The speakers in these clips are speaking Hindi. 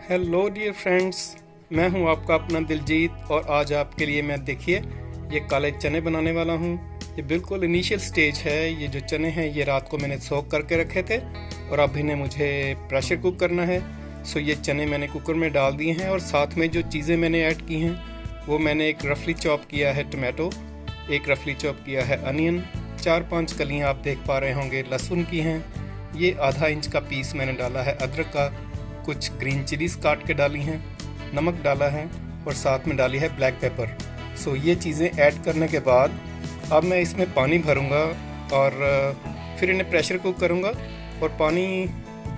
हेलो डियर फ्रेंड्स, मैं हूं आपका अपना दिलजीत और आज आपके लिए मैं देखिए ये काले चने बनाने वाला हूं। ये बिल्कुल इनिशियल स्टेज है। ये जो चने हैं ये रात को मैंने सोक करके रखे थे और अब इन्हें मुझे प्रेशर कुक करना है। सो ये चने मैंने कुकर में डाल दिए हैं और साथ में जो चीज़ें मैंने ऐड की हैं वो मैंने एक रफली चॉप किया है टमाटो, एक रफली चॉप किया है अनियन, 4-5 कलियाँ आप देख पा रहे होंगे लहसुन की हैं। ये आधा इंच का पीस मैंने डाला है अदरक का, कुछ ग्रीन चिलीज काट के डाली हैं, नमक डाला है और साथ में डाली है ब्लैक पेपर। सो ये चीज़ें ऐड करने के बाद अब मैं इसमें पानी भरूंगा और फिर इन्हें प्रेशर कुक करूंगा और पानी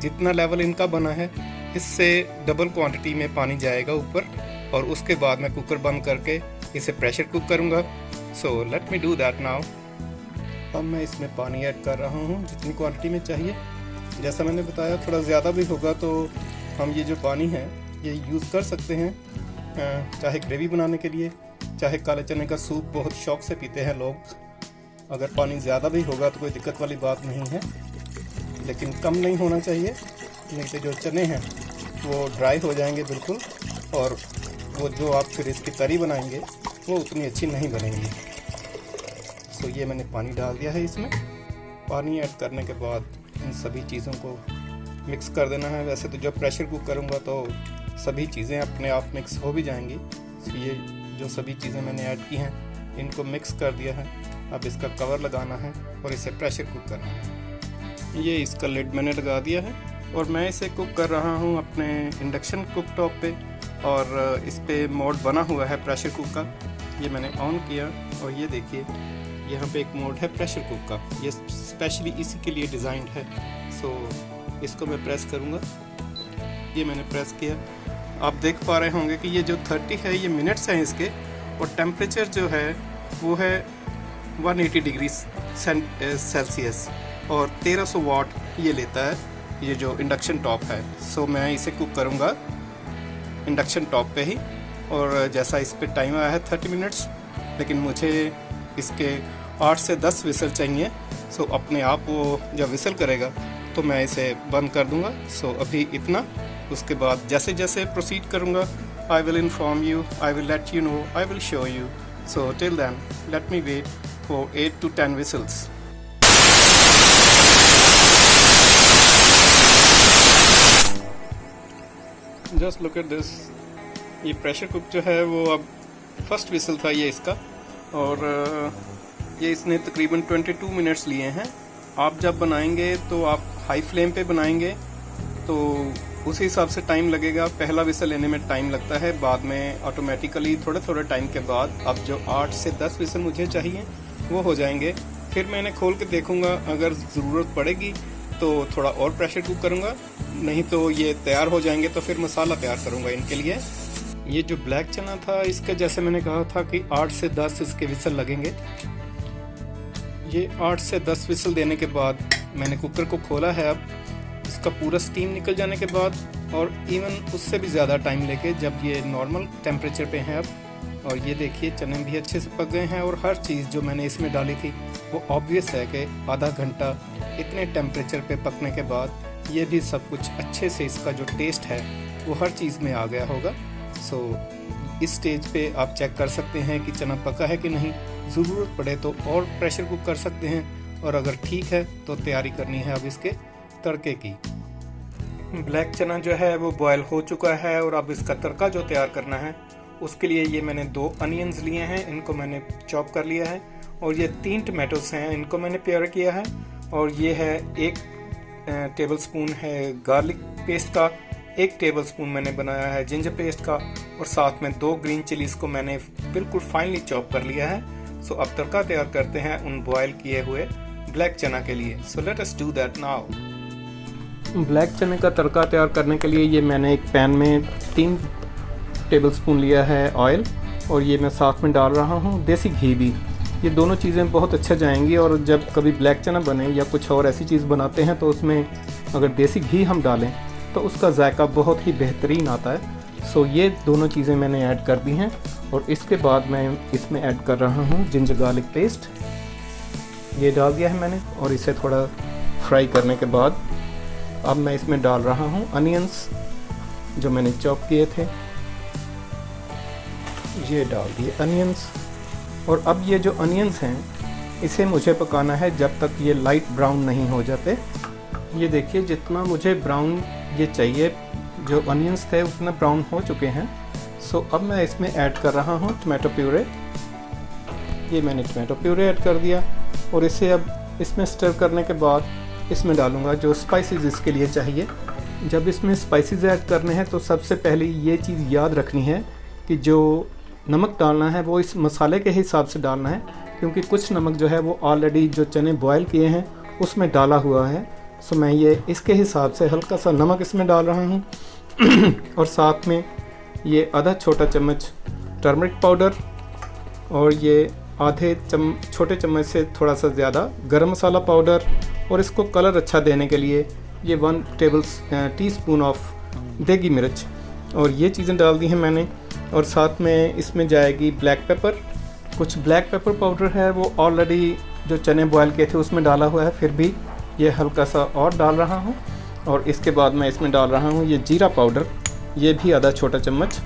जितना लेवल इनका बना है इससे डबल क्वांटिटी में पानी जाएगा ऊपर और उसके बाद मैं कुकर बंद करके इसे प्रेशर कुक करूंगा। So let me do that now. अब मैं इसमें पानी ऐड कर रहा हूँ जितनी क्वांटिटी में चाहिए। जैसा मैंने बताया थोड़ा ज़्यादा भी होगा तो हम ये जो पानी है ये यूज़ कर सकते हैं, चाहे ग्रेवी बनाने के लिए, चाहे काले चने का सूप बहुत शौक से पीते हैं लोग। अगर पानी ज़्यादा भी होगा तो कोई दिक्कत वाली बात नहीं है, लेकिन कम नहीं होना चाहिए, नहीं तो जो चने हैं वो ड्राई हो जाएंगे बिल्कुल और वो जो आप फिर इसकी तरी बनाएंगे वो उतनी अच्छी नहीं बनेंगी। तो ये मैंने पानी डाल दिया है। इसमें पानी ऐड करने के बाद इन सभी चीज़ों को मिक्स कर देना है। वैसे तो जब प्रेशर कुक करूँगा तो सभी चीज़ें अपने आप मिक्स हो भी जाएंगी। तो ये जो सभी चीज़ें मैंने ऐड की हैं इनको मिक्स कर दिया है। अब इसका कवर लगाना है और इसे प्रेशर कुक करना है। ये इसका लिड मैंने लगा दिया है और मैं इसे कुक कर रहा हूँ अपने इंडक्शन कुक टॉप पे और इस पे मोड बना हुआ है प्रेशर कुक का। ये मैंने ऑन किया और ये देखिए यहाँ पे एक मोड है प्रेशर कुक का, ये स्पेशली इसी के लिए डिज़ाइंड है। सो इसको मैं प्रेस करूँगा। ये मैंने प्रेस किया। आप देख पा रहे होंगे कि ये जो 30 है ये मिनट्स हैं इसके और टेम्परेचर जो है वो है 180 डिग्री सेल्सियस और 1300 वाट ये लेता है ये जो इंडक्शन टॉप है। सो मैं इसे कुक करूँगा इंडक्शन टॉप पे ही और जैसा इस पे टाइम आया है 30 मिनट्स, लेकिन मुझे इसके 8 से 10 विसल चाहिए। सो अपने आप वो जब विसल करेगा तो मैं इसे बंद कर दूंगा। सो अभी इतना, उसके बाद जैसे जैसे प्रोसीड करूंगा I will inform you, I will let you know, I will show you. So till then let me wait for 8 to 10 whistles। Just look at this. ये प्रेशर कुक जो है वो अब फर्स्ट विसल था ये इसका और ये इसने तकरीबन 22 मिनट्स लिए हैं। आप जब बनाएंगे तो आप हाई फ्लेम पे बनाएंगे तो उसी हिसाब से टाइम लगेगा। पहला विसल लेने में टाइम लगता है, बाद में ऑटोमेटिकली थोड़े थोड़े टाइम के बाद अब जो 8 से 10 विसल मुझे चाहिए वो हो जाएंगे। फिर मैं इन्हें खोल के देखूंगा, अगर ज़रूरत पड़ेगी तो थोड़ा और प्रेशर कुक करूँगा, नहीं तो ये तैयार हो जाएंगे तो फिर मसाला तैयार करूँगा इनके लिए। ये जो ब्लैक चना था इसका जैसे मैंने कहा था कि 8 से 10 इसके विसल लगेंगे। ये 8 से 10 विसल देने के बाद मैंने कुकर को खोला है। अब इसका पूरा स्टीम निकल जाने के बाद और इवन उससे भी ज़्यादा टाइम लेके जब ये नॉर्मल टेम्परेचर पे है अब, और ये देखिए चने भी अच्छे से पक गए हैं और हर चीज़ जो मैंने इसमें डाली थी वो ऑब्वियस है कि आधा घंटा इतने टेम्परेचर पे पकने के बाद ये भी सब कुछ अच्छे से इसका जो टेस्ट है वो हर चीज़ में आ गया होगा। सो इस स्टेज पे आप चेक कर सकते हैं कि चना पका है कि नहीं। ज़रूरत पड़े तो और प्रेशर कुक कर सकते हैं और अगर ठीक है तो तैयारी करनी है अब इसके तड़के की। ब्लैक चना जो है वो बॉयल हो चुका है और अब इसका तड़का जो तैयार करना है उसके लिए ये मैंने 2 अनियंस लिए हैं, इनको मैंने चॉप कर लिया है और ये 3 टमाटोस हैं, इनको मैंने प्योर किया है और ये है 1 टेबल स्पून है गार्लिक पेस्ट का, 1 टेबल स्पून मैंने बनाया है जिंजर पेस्ट का और साथ में 2 ग्रीन चिलीज को मैंने बिल्कुल फाइनली चॉप कर लिया है। सो अब तड़का तैयार करते हैं उन बॉयल किए हुए ब्लैक चना के लिए। So let us do that now. Black चने का तड़का तैयार करने के लिए ये मैंने एक पैन में 3 टेबल स्पून लिया है ऑयल और ये मैं साथ में डाल रहा हूँ देसी घी भी। ये दोनों चीज़ें बहुत अच्छा जाएंगी और जब कभी ब्लैक चना बने या कुछ और ऐसी चीज़ बनाते हैं तो उसमें अगर देसी घी हम डालें तो उसका जायका बहुत ही बेहतरीन आता है। सो ये दोनों चीज़ें मैंने ऐड कर दी हैं और इसके बाद मैं इसमें ऐड कर रहा हूँ जिंजर गार्लिक पेस्ट। ये डाल दिया है मैंने और इसे थोड़ा फ्राई करने के बाद अब मैं इसमें डाल रहा हूँ अनियंस जो मैंने चॉप किए थे, ये डाल दिए अनियंस। और अब ये जो अनियंस हैं इसे मुझे पकाना है जब तक ये लाइट ब्राउन नहीं हो जाते। ये देखिए जितना मुझे ब्राउन ये चाहिए, जो अनियंस थे उतना ब्राउन हो चुके हैं। सो अब मैं इसमें ऐड कर रहा हूँ टमाटो प्यूरे। ये मैंने टमाटो प्यूरे ऐड कर दिया और इसे अब इसमें स्टर करने के बाद इसमें डालूँगा जो स्पाइसेस इसके लिए चाहिए। जब इसमें स्पाइसेस ऐड करने हैं तो सबसे पहले ये चीज़ याद रखनी है कि जो नमक डालना है वो इस मसाले के हिसाब से डालना है, क्योंकि कुछ नमक जो है वो ऑलरेडी जो चने बॉयल किए हैं उसमें डाला हुआ है। सो मैं ये इसके हिसाब से हल्का सा नमक इसमें डाल रहा हूँ और साथ में ये आधा छोटा चम्मच टर्मरिक पाउडर और ये आधे छोटे चम्मच से थोड़ा सा ज़्यादा गरम मसाला पाउडर, और इसको कलर अच्छा देने के लिए ये 1 टीस्पून ऑफ देगी मिर्च, और ये चीज़ें डाल दी हैं मैंने। और साथ में इसमें जाएगी ब्लैक पेपर। कुछ ब्लैक पेपर पाउडर है वो ऑलरेडी जो चने बॉयल किए थे उसमें डाला हुआ है, फिर भी ये हल्का सा और डाल रहा हूँ। और इसके बाद मैं इसमें डाल रहा हूँ ये जीरा पाउडर, ये भी आधा छोटा चम्मच।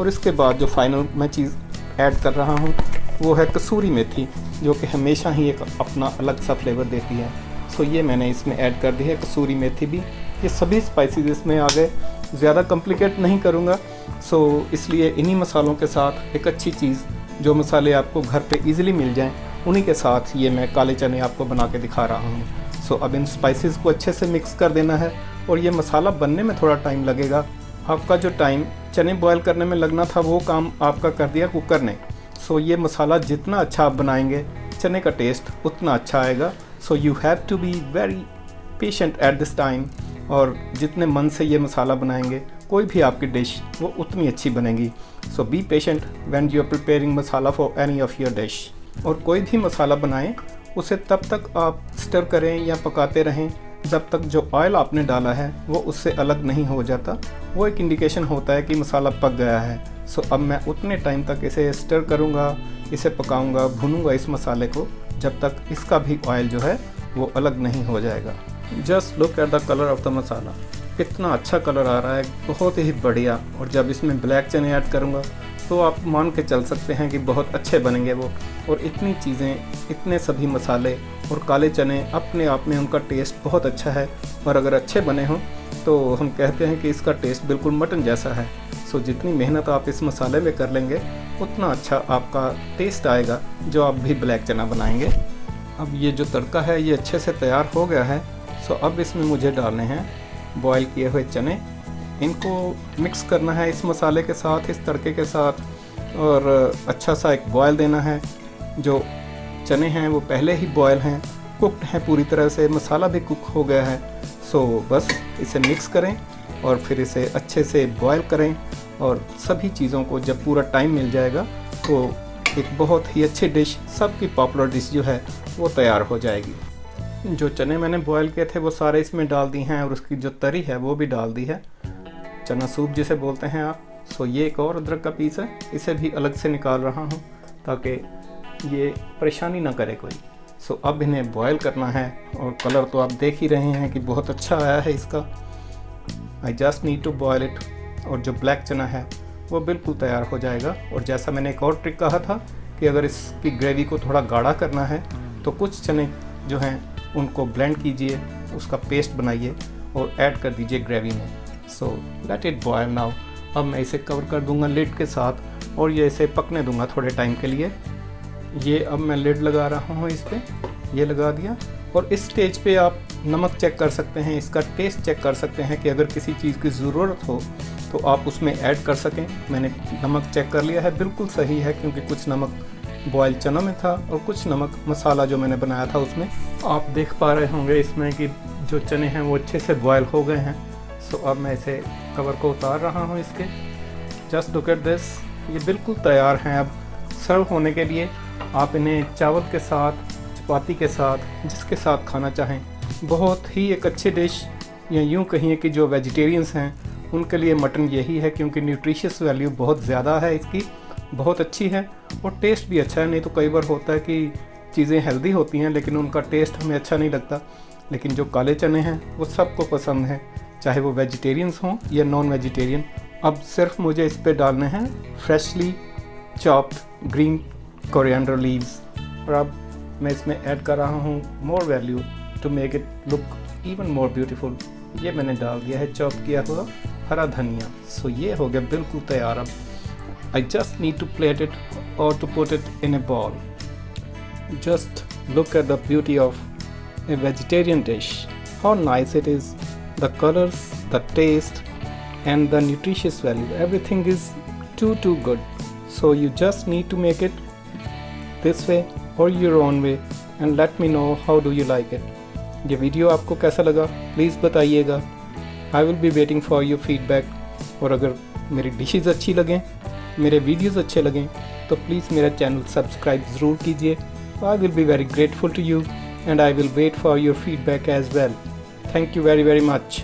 और इसके बाद जो फाइनल मैं चीज़ ऐड कर रहा हूँ वो है कसूरी मेथी, जो कि हमेशा ही एक अपना अलग सा फ्लेवर देती है। सो ये मैंने इसमें ऐड कर दी है कसूरी मेथी भी। ये सभी स्पाइसेस इसमें आ गए, ज़्यादा कॉम्प्लिकेट नहीं करूँगा। सो इसलिए इन्हीं मसालों के साथ एक अच्छी चीज़, जो मसाले आपको घर पे इजीली मिल जाएं, उन्हीं के साथ ये मैं काले चने आपको बना के दिखा रहा हूँ। सो अब इन स्पाइसेस को अच्छे से मिक्स कर देना है, और ये मसाला बनने में थोड़ा टाइम लगेगा। आपका जो टाइम चने बॉयल करने में लगना था वो काम आपका कर दिया कुकर ने। सो ये मसाला जितना अच्छा आप बनाएंगे चने का टेस्ट उतना अच्छा आएगा। So you have to be very patient at this time, और जितने मन से ये मसाला बनाएंगे कोई भी आपकी डिश वो उतनी अच्छी बनेगी। So be patient when you are preparing masala for any of your dish. और कोई भी मसाला बनाएं उसे तब तक आप स्टर करें या पकाते रहें जब तक जो ऑयल आपने डाला है वो उससे अलग नहीं हो जाता। वो एक इंडिकेशन होता है कि मसाला पक गया है। सो अब मैं उतने टाइम तक इसे स्टर करूँगा, इसे पकाऊँगा, भूनूँगा इस मसाले को जब तक इसका भी ऑयल जो है वो अलग नहीं हो जाएगा। Just look at the colour of the masala, कितना अच्छा कलर आ रहा है, बहुत ही बढ़िया। और जब इसमें ब्लैक चने ऐड करूँगा तो आप मान के चल सकते हैं कि बहुत अच्छे बनेंगे वो। और इतनी चीज़ें, इतने सभी मसाले और काले चने अपने आप में उनका टेस्ट बहुत अच्छा है, और अगर अच्छे बने हों तो हम कहते हैं कि इसका टेस्ट बिल्कुल मटन जैसा है। सो जितनी मेहनत आप इस मसाले में कर लेंगे उतना अच्छा आपका टेस्ट आएगा जो आप भी ब्लैक चना बनाएंगे। अब ये जो तड़का है ये अच्छे से तैयार हो गया है। सो अब इसमें मुझे डालने हैं बॉयल किए हुए चने। इनको मिक्स करना है इस मसाले के साथ, इस तड़के के साथ, और अच्छा सा एक बॉयल देना है। जो चने हैं वो पहले ही बॉयल हैं, कुकड हैं पूरी तरह से, मसाला भी कुक हो गया है। सो बस इसे मिक्स करें और फिर इसे अच्छे से बॉयल करें, और सभी चीज़ों को जब पूरा टाइम मिल जाएगा तो एक बहुत ही अच्छी डिश, सबकी पॉपुलर डिश जो है वो तैयार हो जाएगी। जो चने मैंने बॉयल किए थे वो सारे इसमें डाल दी हैं, और उसकी जो तरी है वो भी डाल दी है, चना सूप जिसे बोलते हैं आप। सो ये एक और अदरक का पीस है, इसे भी अलग से निकाल रहा हूँ ताकि ये परेशानी ना करे कोई। सो अब इन्हें बॉयल करना है, और कलर तो आप देख ही रहे हैं कि बहुत अच्छा आया है इसका। I just need to boil it, और जो ब्लैक चना है वो बिल्कुल तैयार हो जाएगा। और जैसा मैंने एक और ट्रिक कहा था कि अगर इसकी ग्रेवी को थोड़ा गाढ़ा करना है तो कुछ चने जो हैं उनको ब्लेंड कीजिए, उसका पेस्ट बनाइए और ऐड कर दीजिए ग्रेवी में। So let it boil now. अब मैं इसे कवर कर दूंगा लिड के साथ, और ये इसे पकने दूंगा थोड़े टाइम के लिए। ये अब मैं लिड लगा रहा हूँ इस पर, ये लगा दिया। और इस स्टेज पे आप नमक चेक कर सकते हैं, इसका टेस्ट चेक कर सकते हैं कि अगर किसी चीज़ की ज़रूरत हो तो आप उसमें ऐड कर सकें। मैंने नमक चेक कर लिया है, बिल्कुल सही है, क्योंकि कुछ नमक बॉयल चना में था और कुछ नमक मसाला जो मैंने बनाया था उसमें। आप देख पा रहे होंगे इसमें कि जो चने हैं वो अच्छे से बॉयल हो गए हैं। सो अब मैं इसे कवर को उतार रहा हूँ इसके। जस्ट लुक एट दिस, ये बिल्कुल तैयार हैं अब सर्व होने के लिए। आप इन्हें चावल के साथ, चपाती के साथ, जिसके साथ खाना चाहें, बहुत ही एक अच्छी डिश, या यूँ कहिए कि जो वेजिटेरियंस हैं उनके लिए मटन यही है, क्योंकि न्यूट्रिशियस वैल्यू बहुत ज़्यादा है इसकी, बहुत अच्छी है, और टेस्ट भी अच्छा है। नहीं तो कई बार होता है कि चीज़ें हेल्दी होती हैं लेकिन उनका टेस्ट हमें अच्छा नहीं लगता, लेकिन जो काले चने हैं वो सबको पसंद है, चाहे वो वेजिटेरियंस हों या नॉन वेजिटेरियन। अब सिर्फ मुझे इस पे डालने हैं freshly chopped green coriander leaves, और अब मैं इसमें ऐड कर रहा हूँ more value to make it look even more beautiful. ये मैंने डाल दिया है चॉप किया हुआ हरा धनिया। सो ये हो गया बिल्कुल तैयार। अब I just need to plate it और to put it in a bowl. Just look at the beauty of a vegetarian dish. How nice it is. The colors, the taste and the nutritious value, everything is too good. So you just need to make it this way or your own way and let me know how do you like it. ये वीडियो आपको कैसा लगा प्लीज़ बताइएगा। I will be waiting for your feedback. और अगर मेरी डिशेज़ अच्छी लगें, मेरे वीडियोज़ अच्छे लगें तो प्लीज़ मेरा चैनल सब्सक्राइब ज़रूर कीजिए। I will be very grateful to you and I will wait for your feedback as well. Thank you very much.